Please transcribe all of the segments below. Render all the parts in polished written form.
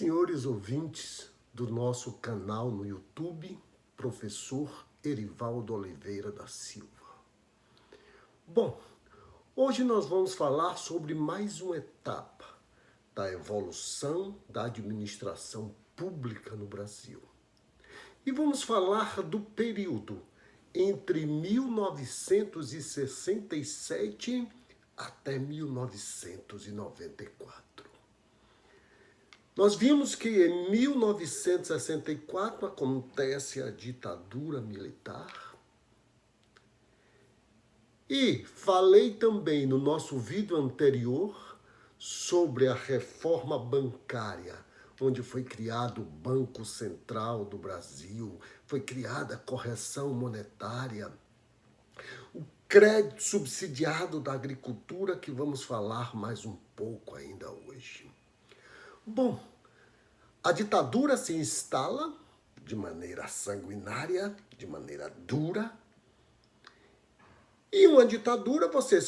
Senhores ouvintes do nosso canal no YouTube, Professor Erivaldo Oliveira da Silva. Bom, hoje nós vamos falar sobre mais uma etapa da evolução da administração pública no Brasil. E vamos falar do período entre 1967 até 1994. Nós vimos que em 1964 acontece a ditadura militar. E falei também no nosso vídeo anterior sobre a reforma bancária, onde foi criado o Banco Central do Brasil, foi criada a correção monetária, o crédito subsidiado da agricultura, que vamos falar mais um pouco ainda hoje. Bom, a ditadura se instala de maneira sanguinária, de maneira dura. E uma ditadura se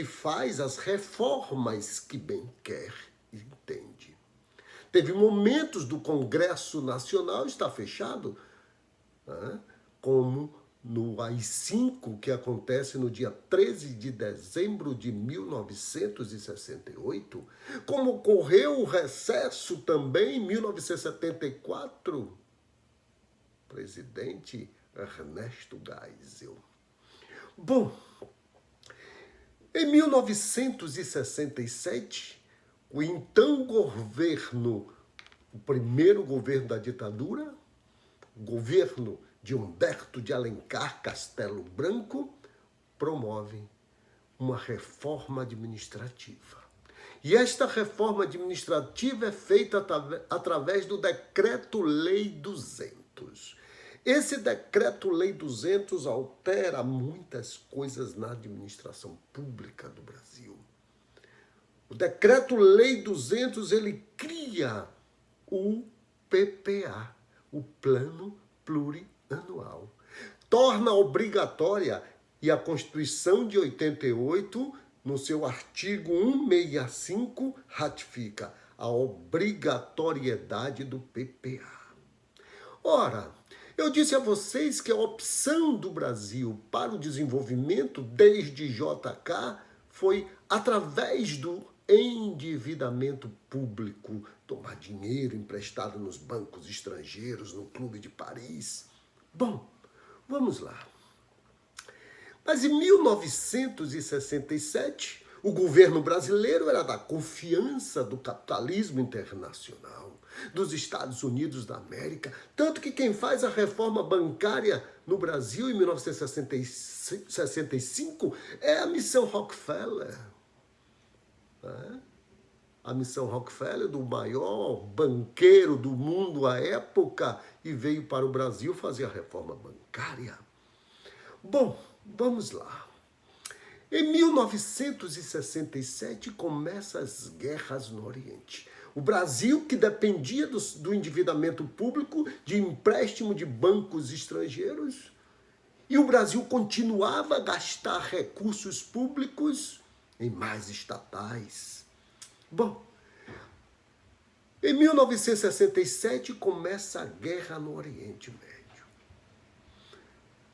faz as reformas que bem quer e entende. Teve momentos do Congresso Nacional estar fechado, como no AI-5, que acontece no dia 13 de dezembro de 1968, como ocorreu o recesso também em 1974, presidente Ernesto Geisel. Bom, em 1967, o então governo, o primeiro governo da ditadura, o governo de Humberto de Alencar Castelo Branco, promove uma reforma administrativa. E esta reforma administrativa é feita através do Decreto-Lei 200. Esse Decreto-Lei 200 altera muitas coisas na administração pública do Brasil. O Decreto-Lei 200, ele cria o PPA, o Plano Plurianual. Torna obrigatória, e a Constituição de 88, no seu artigo 165, ratifica a obrigatoriedade do PPA. Ora, eu disse a vocês que a opção do Brasil para o desenvolvimento desde JK foi através do endividamento público, tomar dinheiro emprestado nos bancos estrangeiros, no Clube de Paris. Bom, vamos lá. Mas em 1967, o governo brasileiro era da confiança do capitalismo internacional, dos Estados Unidos da América, tanto que quem faz a reforma bancária no Brasil em 1965 é a Missão Rockefeller. A Missão Rockefeller, do maior banqueiro do mundo à época, e veio para o Brasil fazer a reforma bancária. Bom, vamos lá. Em 1967 começam as guerras no Oriente. O Brasil, que dependia do endividamento público, de empréstimo de bancos estrangeiros, e o Brasil continuava a gastar recursos públicos em mais estatais. Bom, em 1967 começa a guerra no Oriente Médio.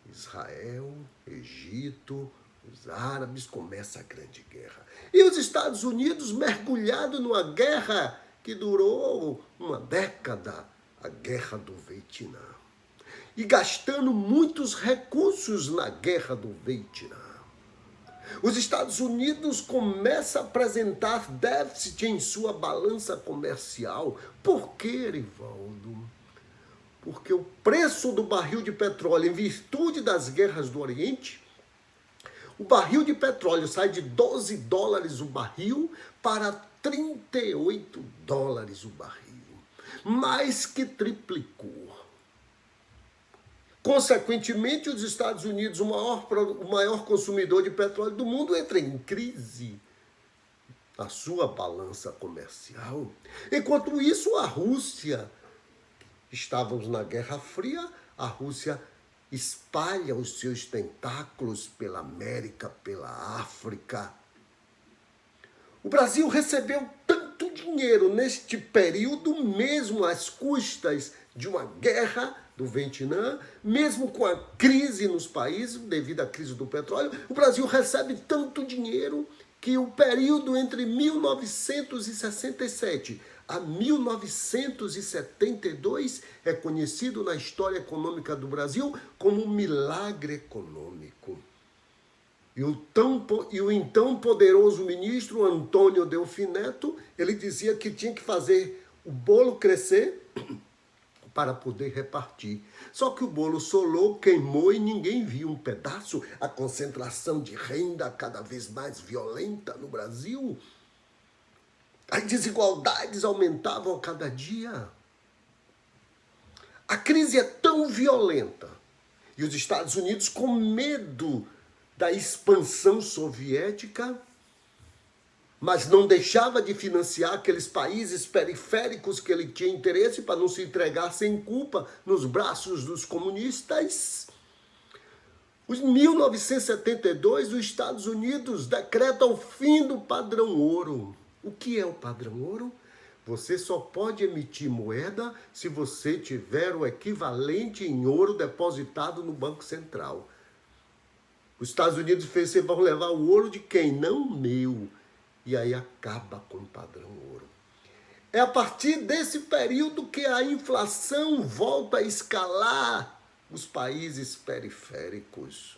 Israel, Egito, os árabes, começa a grande guerra. E os Estados Unidos mergulhados numa guerra que durou uma década, a Guerra do Vietnã. E gastando muitos recursos na Guerra do Vietnã. Os Estados Unidos começam a apresentar déficit em sua balança comercial. Por quê, Erivaldo? Porque o preço do barril de petróleo, em virtude das guerras do Oriente, o barril de petróleo sai de $12 o barril para $38 o barril. Mais que triplicou. Consequentemente, os Estados Unidos, o maior consumidor de petróleo do mundo, entra em crise na sua balança comercial. Enquanto isso, a Rússia, estávamos na Guerra Fria, a Rússia espalha os seus tentáculos pela América, pela África. O Brasil recebeu tanto tanto dinheiro neste período, mesmo às custas de uma guerra do Vietnã, mesmo com a crise nos países, devido à crise do petróleo, o Brasil recebe tanto dinheiro que o período entre 1967 a 1972 é conhecido na história econômica do Brasil como um milagre econômico. E o então poderoso ministro Antônio Delfim Neto, ele dizia que tinha que fazer o bolo crescer para poder repartir. Só que o bolo solou, queimou e ninguém viu um pedaço. A concentração de renda cada vez mais violenta no Brasil. As desigualdades aumentavam a cada dia. A crise é tão violenta. E os Estados Unidos, com medo da expansão soviética, mas não deixava de financiar aqueles países periféricos que ele tinha interesse para não se entregar sem culpa nos braços dos comunistas. Em 1972, os Estados Unidos decreta o fim do padrão ouro. O que é o padrão ouro? Você só pode emitir moeda se você tiver o equivalente em ouro depositado no Banco Central. Os Estados Unidos fez, vocês vão levar o ouro de quem? Não meu. E aí acaba com o padrão ouro. É a partir desse período que a inflação volta a escalar os países periféricos.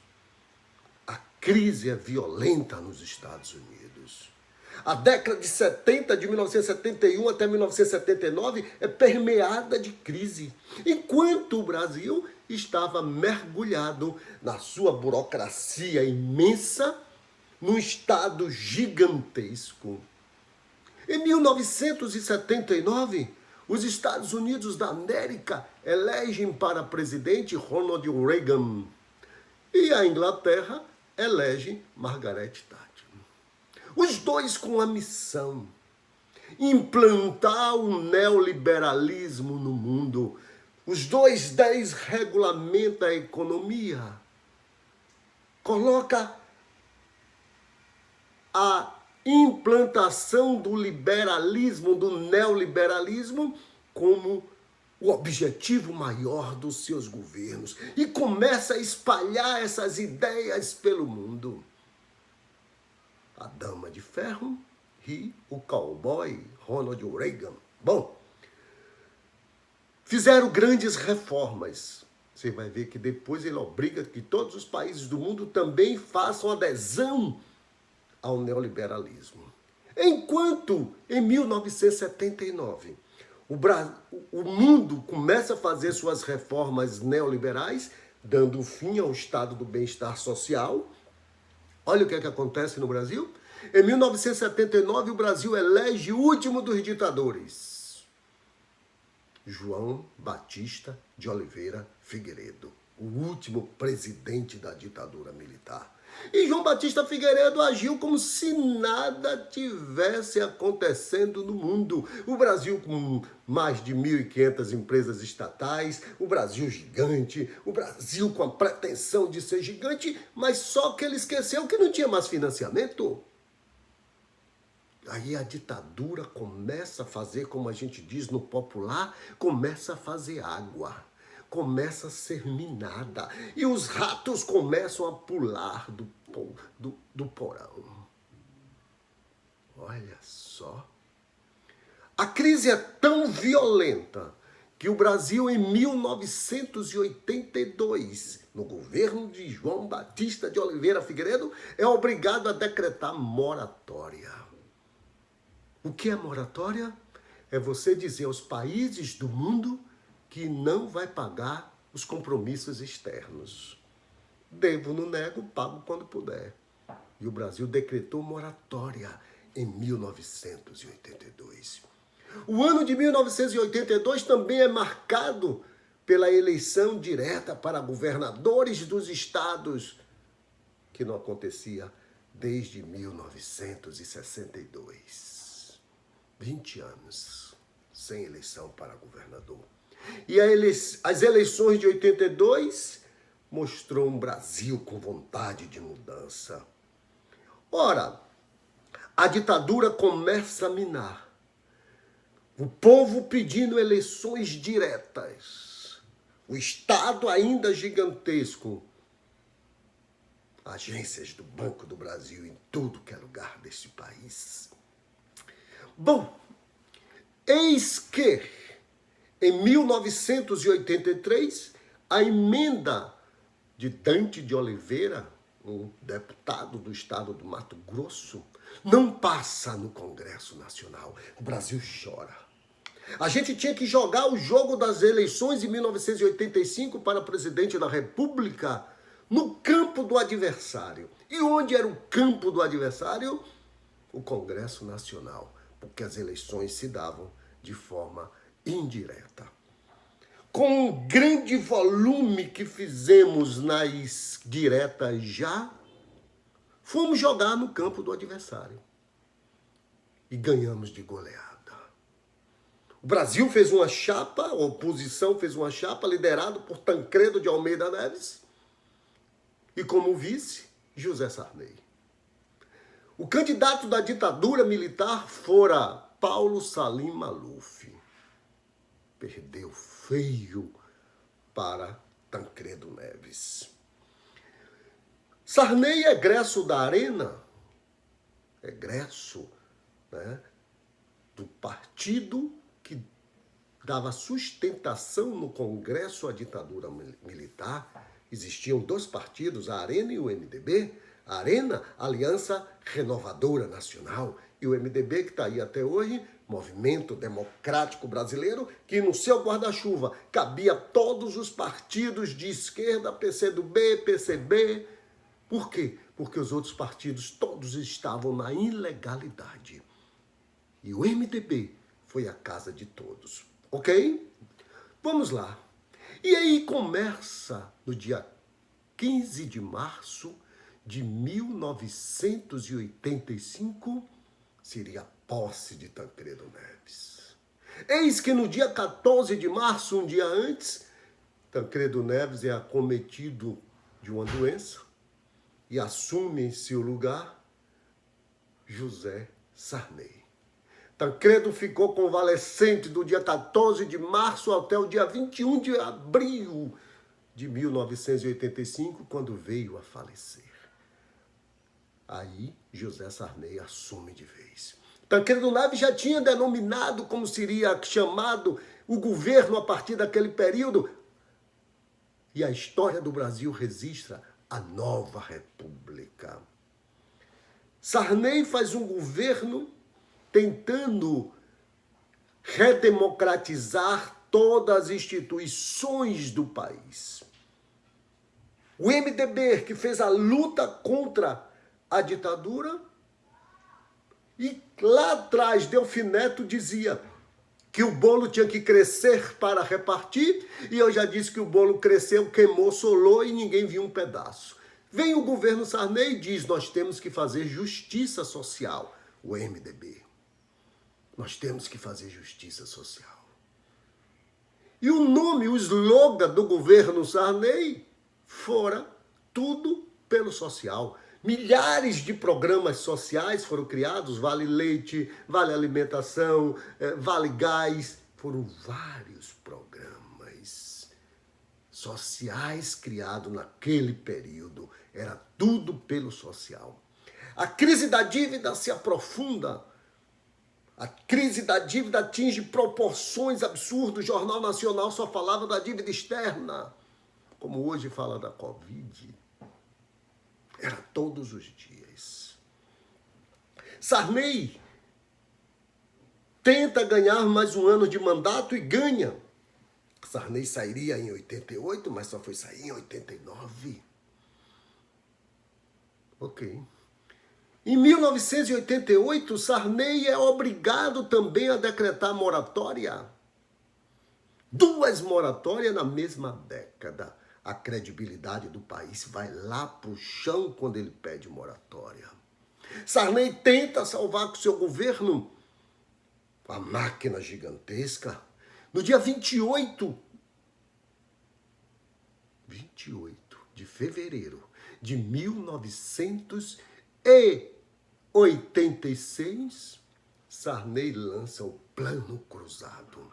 A crise é violenta nos Estados Unidos. A década de 70, de 1971 até 1979, é permeada de crise. Enquanto o Brasil estava mergulhado na sua burocracia imensa, num Estado gigantesco. Em 1979, os Estados Unidos da América elegem para presidente Ronald Reagan e a Inglaterra elege Margaret Thatcher. Os dois com a missão: implantar o neoliberalismo no mundo. Os dois desregulamenta a economia. Coloca a implantação do liberalismo, do neoliberalismo, como o objetivo maior dos seus governos. E começa a espalhar essas ideias pelo mundo. A Dama de Ferro e o cowboy Ronald Reagan. Bom, fizeram grandes reformas. Você vai ver que depois ele obriga que todos os países do mundo também façam adesão ao neoliberalismo. Enquanto, em 1979, o mundo começa a fazer suas reformas neoliberais, dando fim ao estado do bem-estar social. Olha o que é que acontece no Brasil. Em 1979, o Brasil elege o último dos ditadores, João Batista de Oliveira Figueiredo, o último presidente da ditadura militar. E João Batista Figueiredo agiu como se nada tivesse acontecendo no mundo. O Brasil com mais de 1.500 empresas estatais, o Brasil gigante, o Brasil com a pretensão de ser gigante, mas só que ele esqueceu que não tinha mais financiamento. Aí a ditadura começa a fazer, como a gente diz no popular, começa a fazer água. Começa a ser minada. E os ratos começam a pular do porão. Olha só. A crise é tão violenta que o Brasil, em 1982, no governo de João Batista de Oliveira Figueiredo, é obrigado a decretar moratória. O que é moratória? É você dizer aos países do mundo que não vai pagar os compromissos externos. Devo, não nego, pago quando puder. E o Brasil decretou moratória em 1982. O ano de 1982 também é marcado pela eleição direta para governadores dos estados, que não acontecia desde 1962. 20 anos sem eleição para governador. E as eleições de 82 mostrou um Brasil com vontade de mudança. Ora, a ditadura começa a minar O povo pedindo eleições diretas. O Estado ainda gigantesco. Agências do Banco do Brasil em tudo que é lugar desse país. Bom, eis que, em 1983, a emenda de Dante de Oliveira, um deputado do estado do Mato Grosso, não passa no Congresso Nacional. O Brasil chora. A gente tinha que jogar o jogo das eleições em 1985 para presidente da República no campo do adversário. E onde era o campo do adversário? O Congresso Nacional, porque as eleições se davam de forma indireta. Com um grande volume que fizemos nas diretas já, fomos jogar no campo do adversário. E ganhamos de goleada. O Brasil fez uma chapa, a oposição fez uma chapa, liderado por Tancredo de Almeida Neves, e como vice, José Sarney. O candidato da ditadura militar fora Paulo Salim Maluf. Perdeu feio para Tancredo Neves. Sarney é egresso da Arena, egresso, né, do partido que dava sustentação no Congresso à ditadura militar. Existiam dois partidos, a Arena e o MDB. A Arena, Aliança Renovadora Nacional, e o MDB, que está aí até hoje, Movimento Democrático Brasileiro, que no seu guarda-chuva cabia todos os partidos de esquerda, PCdoB, PCB. Por quê? Porque os outros partidos todos estavam na ilegalidade. E o MDB foi a casa de todos. Ok? Vamos lá. E aí começa no dia 15 de março de 1985, seria a posse de Tancredo Neves. Eis que no dia 14 de março, um dia antes, Tancredo Neves é acometido de uma doença e assume em seu lugar José Sarney. Tancredo ficou convalescente do dia 14 de março até o dia 21 de abril de 1985, quando veio a falecer. Aí, José Sarney assume de vez. Tancredo Neves já tinha denominado como seria chamado o governo a partir daquele período. E a história do Brasil registra a nova república. Sarney faz um governo tentando redemocratizar todas as instituições do país. O MDB, que fez a luta contra a ditadura, e lá atrás Delfim Neto dizia que o bolo tinha que crescer para repartir, e eu já disse que o bolo cresceu, queimou, solou e ninguém viu um pedaço. Vem o governo Sarney e diz: nós temos que fazer justiça social. O MDB. Nós temos que fazer justiça social. E o nome, o slogan do governo Sarney fora tudo pelo social. Milhares de programas sociais foram criados, Vale Leite, Vale Alimentação, Vale Gás. Foram vários programas sociais criados naquele período. Era tudo pelo social. A crise da dívida se aprofunda. A crise da dívida atinge proporções absurdas. O Jornal Nacional só falava da dívida externa, como hoje fala da Covid. Era todos os dias. Sarney tenta ganhar mais um ano de mandato e ganha. Sarney sairia em 88, mas só foi sair em 89. Ok. Em 1988, Sarney é obrigado também a decretar moratória. 2 moratórias na mesma década. A credibilidade do país vai lá para o chão quando ele pede moratória. Sarney tenta salvar com seu governo a máquina gigantesca. No dia 28 de fevereiro de 1986, Sarney lança o Plano Cruzado,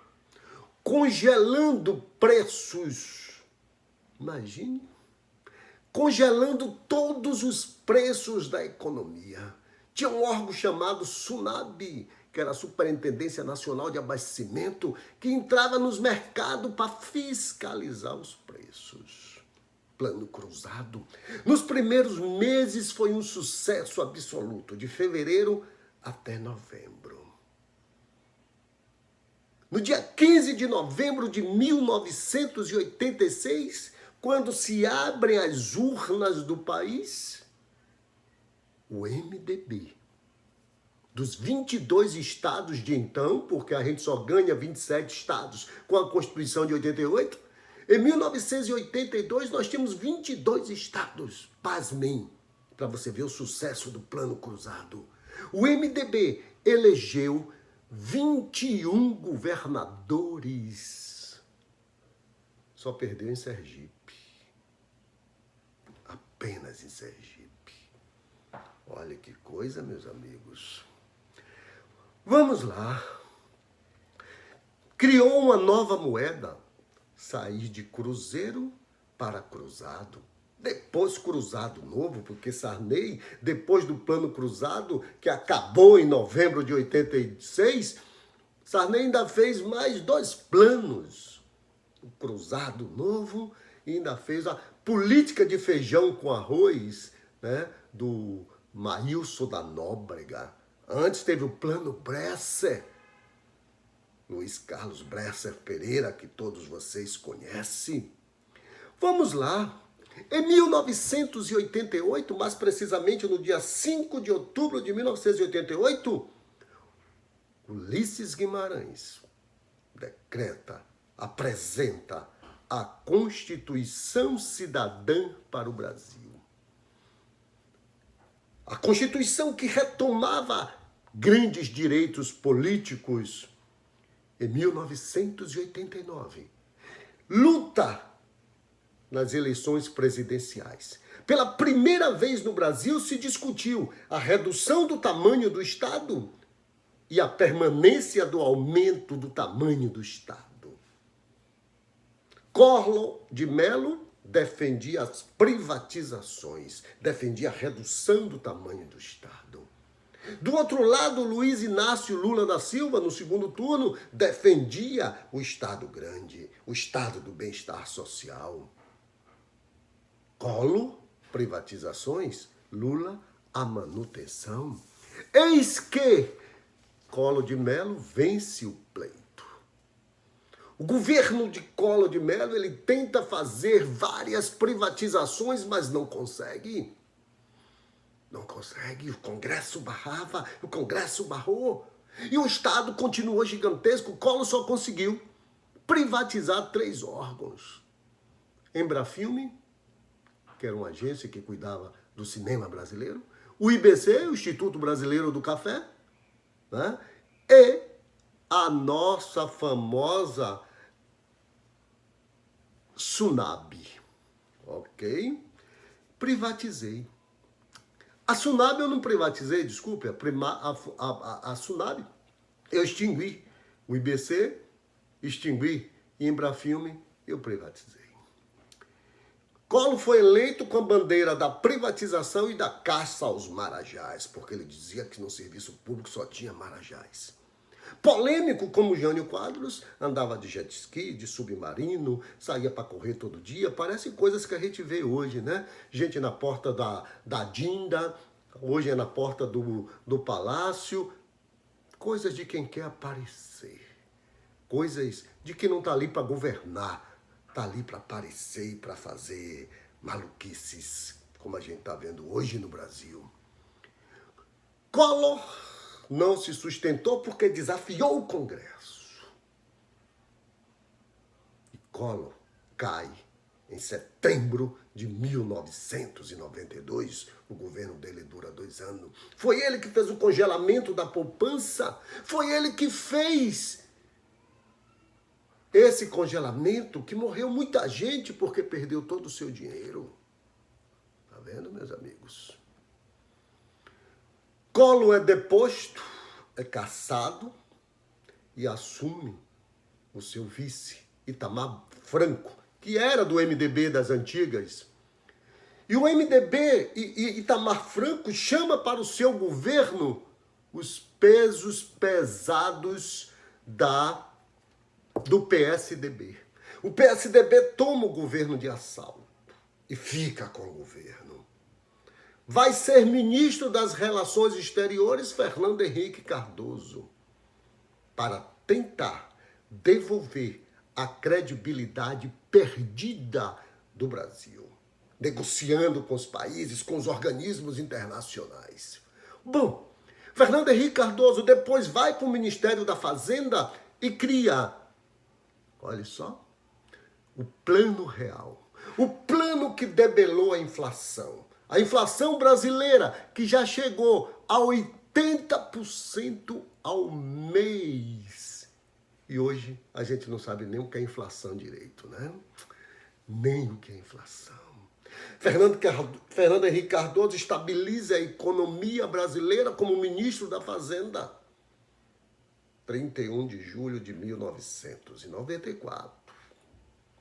congelando preços. Imagine, congelando todos os preços da economia. Tinha um órgão chamado SUNAB, que era a Superintendência Nacional de Abastecimento, que entrava nos mercados para fiscalizar os preços. Plano Cruzado. Nos primeiros meses foi um sucesso absoluto, de fevereiro até novembro. No dia 15 de novembro de 1986, quando se abrem as urnas do país, o MDB, dos 22 estados de então, porque a gente só ganha 27 estados com a Constituição de 88, em 1982 nós tínhamos 22 estados. Pasmem, para você ver o sucesso do Plano Cruzado. O MDB elegeu 21 governadores. Só perdeu em Sergipe. Apenas em Sergipe. Olha que coisa, meus amigos. Vamos lá. Criou uma nova moeda. Sair de cruzeiro para cruzado. Depois cruzado novo, porque Sarney, depois do Plano Cruzado, que acabou em novembro de 86, Sarney ainda fez mais 2 planos. O cruzado novo e ainda fez a política de feijão com arroz, né, do Maílson da Nóbrega. Antes teve o Plano Bresser, Luiz Carlos Bresser Pereira, que todos vocês conhecem. Vamos lá. Em 1988, mais precisamente no dia 5 de outubro de 1988, Ulisses Guimarães decreta, apresenta a Constituição Cidadã para o Brasil. A Constituição que retomava grandes direitos políticos. Em 1989, luta nas eleições presidenciais. Pela primeira vez no Brasil se discutiu a redução do tamanho do Estado e a permanência do aumento do tamanho do Estado. Collor de Mello defendia as privatizações, defendia a redução do tamanho do Estado. Do outro lado, Luiz Inácio Lula da Silva, no segundo turno, defendia o Estado grande, o Estado do bem-estar social. Collor, privatizações, Lula, a manutenção. Eis que Collor de Mello vence o pleito. O governo de Collor de Mello, ele tenta fazer várias privatizações, mas não consegue. Não consegue, o Congresso barrava, o Congresso barrou. E o Estado continuou gigantesco. O Collor só conseguiu privatizar 3 órgãos. Embrafilme, que era uma agência que cuidava do cinema brasileiro. O IBC, o Instituto Brasileiro do Café. Né? E a nossa famosa SUNAB. Ok? Privatizei. A SUNAB eu não privatizei, desculpe, a SUNAB eu extingui. O IBC, extingui. E Embrafilme, eu privatizei. Collor foi eleito com a bandeira da privatização e da caça aos marajás, porque ele dizia que no serviço público só tinha marajás. Polêmico como Jânio Quadros, andava de jet ski, de submarino, saía para correr todo dia. Parece coisas que a gente vê hoje, né? Gente na porta da Dinda, hoje é na porta do palácio. Coisas de quem quer aparecer. Coisas de quem não está ali para governar, está ali para aparecer e para fazer maluquices, como a gente está vendo hoje no Brasil. Collor não se sustentou porque desafiou o Congresso. E Collor cai em setembro de 1992. O governo dele dura 2 anos. Foi ele que fez o congelamento da poupança. Foi ele que fez esse congelamento, que morreu muita gente porque perdeu todo o seu dinheiro. Tá vendo, meus amigos? Collor é deposto é cassado e assume o seu vice, Itamar Franco, que era do MDB das antigas. E o MDB e Itamar Franco chama para o seu governo os pesos pesados do PSDB. O PSDB toma o governo de assalto e fica com o governo. Vai ser ministro das Relações Exteriores Fernando Henrique Cardoso, para tentar devolver a credibilidade perdida do Brasil, negociando com os países, com os organismos internacionais. Bom, Fernando Henrique Cardoso depois vai para o Ministério da Fazenda e cria, olha só, o Plano Real. O plano que debelou a inflação. A inflação brasileira, que já chegou a 80% ao mês. E hoje a gente não sabe nem o que é inflação direito, né? Nem o que é inflação. Fernando Henrique Cardoso estabiliza a economia brasileira como ministro da Fazenda. 31 de julho de 1994.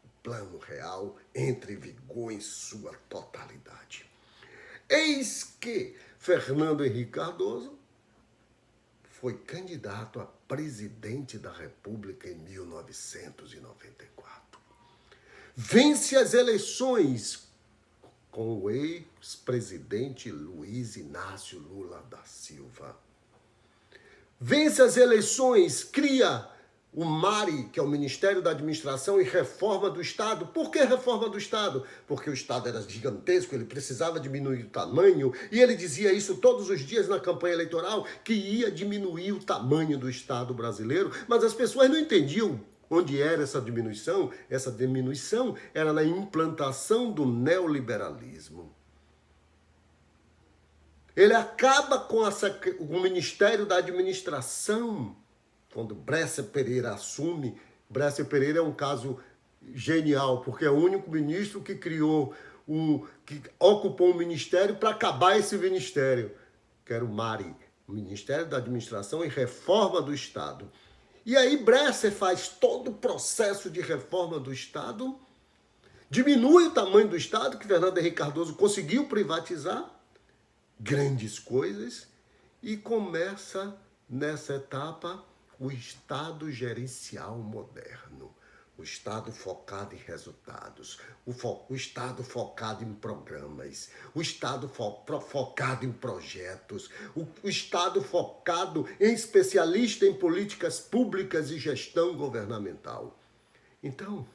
O Plano Real entra em vigor em sua totalidade. Eis que Fernando Henrique Cardoso foi candidato a presidente da República em 1994. Vence as eleições com o ex-presidente Luiz Inácio Lula da Silva. Vence as eleições, cria o MARI, que é o Ministério da Administração e Reforma do Estado. Por que reforma do Estado? Porque o Estado era gigantesco, ele precisava diminuir o tamanho, e ele dizia isso todos os dias na campanha eleitoral, que ia diminuir o tamanho do Estado brasileiro, mas as pessoas não entendiam onde era essa diminuição. Essa diminuição era na implantação do neoliberalismo. Ele acaba com o Ministério da Administração. Quando Bresser Pereira assume, Bresser Pereira é um caso genial, porque é o único ministro que que ocupou um ministério para acabar esse ministério, que era o MARI, o Ministério da Administração e Reforma do Estado. E aí Bresser faz todo o processo de reforma do Estado, diminui o tamanho do Estado, que Fernando Henrique Cardoso conseguiu privatizar, grandes coisas, e começa nessa etapa o Estado gerencial moderno, o Estado focado em resultados, o Estado focado em programas, o Estado focado em projetos, o Estado focado em especialista em políticas públicas e gestão governamental. Então,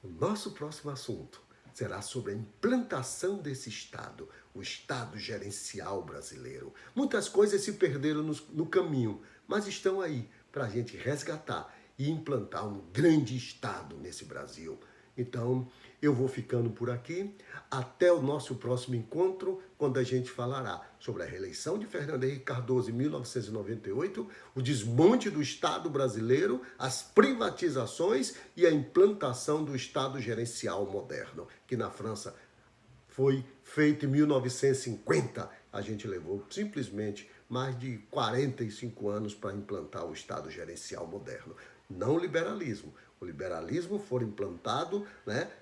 o nosso próximo assunto será sobre a implantação desse Estado, o Estado gerencial brasileiro. Muitas coisas se perderam no caminho, mas estão aí para a gente resgatar e implantar um grande Estado nesse Brasil. Então, eu vou ficando por aqui. Até o nosso próximo encontro, quando a gente falará sobre a reeleição de Fernando Henrique Cardoso em 1998, o desmonte do Estado brasileiro, as privatizações e a implantação do Estado gerencial moderno, que na França foi feito em 1950. A gente levou simplesmente mais de 45 anos para implantar o Estado gerencial moderno. Não liberalismo. O liberalismo foi implantado,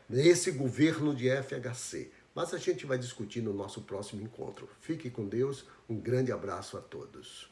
nesse governo de FHC. Mas a gente vai discutir no nosso próximo encontro. Fique com Deus. Um grande abraço a todos.